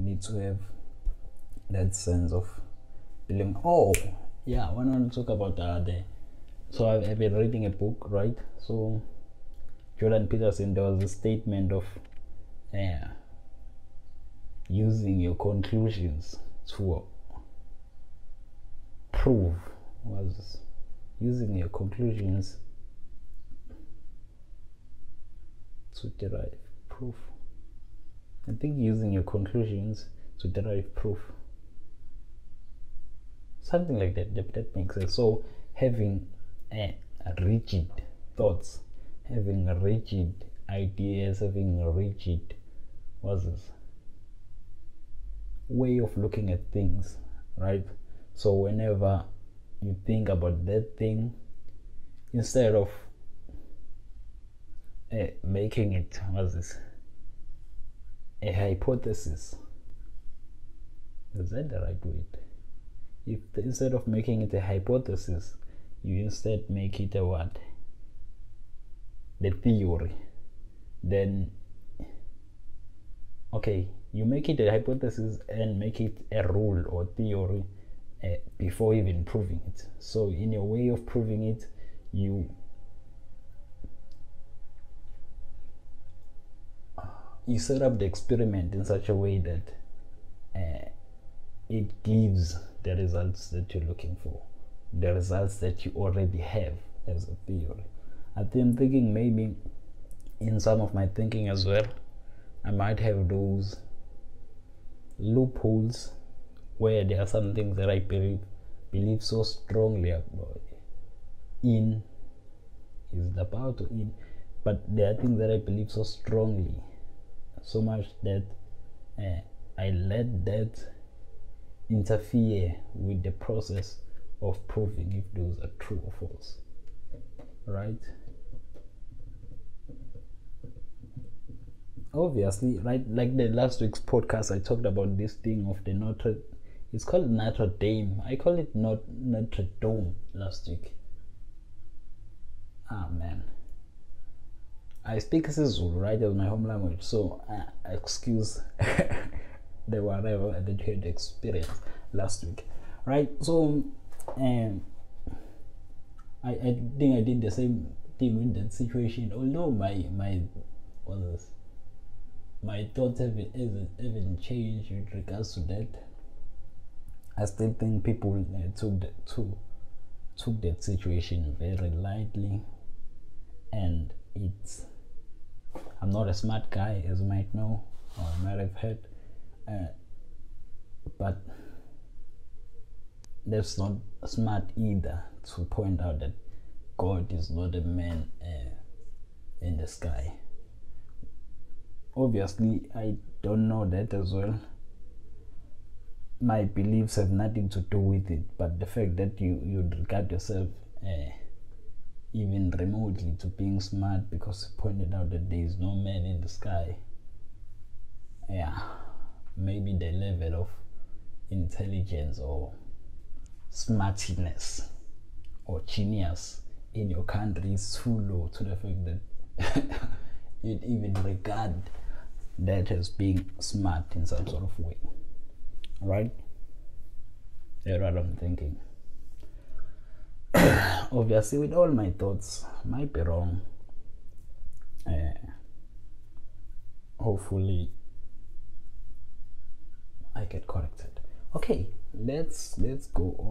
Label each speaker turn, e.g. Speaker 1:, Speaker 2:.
Speaker 1: need to have that sense of feeling. Oh yeah, I want to talk about so I've been reading a book, right? So Jordan Peterson, there was a statement of using your conclusions to prove, was using your conclusions to derive proof. I think using your conclusions to derive proof, something like that. That makes sense. So having rigid thoughts, having rigid ideas, having a rigid way of looking at things, right? So whenever you think about that thing, instead of making it a hypothesis, is that the right word? If instead of making it a hypothesis, you instead make it a what? The theory. Then okay, you make it a hypothesis and make it a rule or theory before even proving it. So in your way of proving it, you set up the experiment in such a way that it gives the results that you're looking for, the results that you already have as a theory. I'm thinking maybe in some of my thinking as well, I might have those loopholes where there are some things that I believe so strongly about in but there are things that I believe so strongly, so much that I let that interfere with the process of proving if those are true or false, right? Obviously, right, like the last week's podcast, I talked about this thing of the it's called Notre Dame. I call it Notre Dame last week. Ah man, I speak Zulu, right, as my home language, so excuse the whatever that you had experienced last week, right? So I think I did the same thing with that situation, although my thoughts haven't changed with regards to that. I still think people took that situation very lightly, and I'm not a smart guy, as you might know or might have heard, but that's not smart either to point out that God is not a man in the sky. Obviously, I don't know that as well. My beliefs have nothing to do with it, but the fact that you regard yourself even remotely to being smart because you pointed out that there is no man in the sky, maybe the level of intelligence or smartiness or genius in your country is too low to the fact that you'd even regard that as being smart in some sort of way, right? That's what I'm thinking. Obviously, with all my thoughts, might be wrong. Hopefully I get corrected. Okay, let's go on.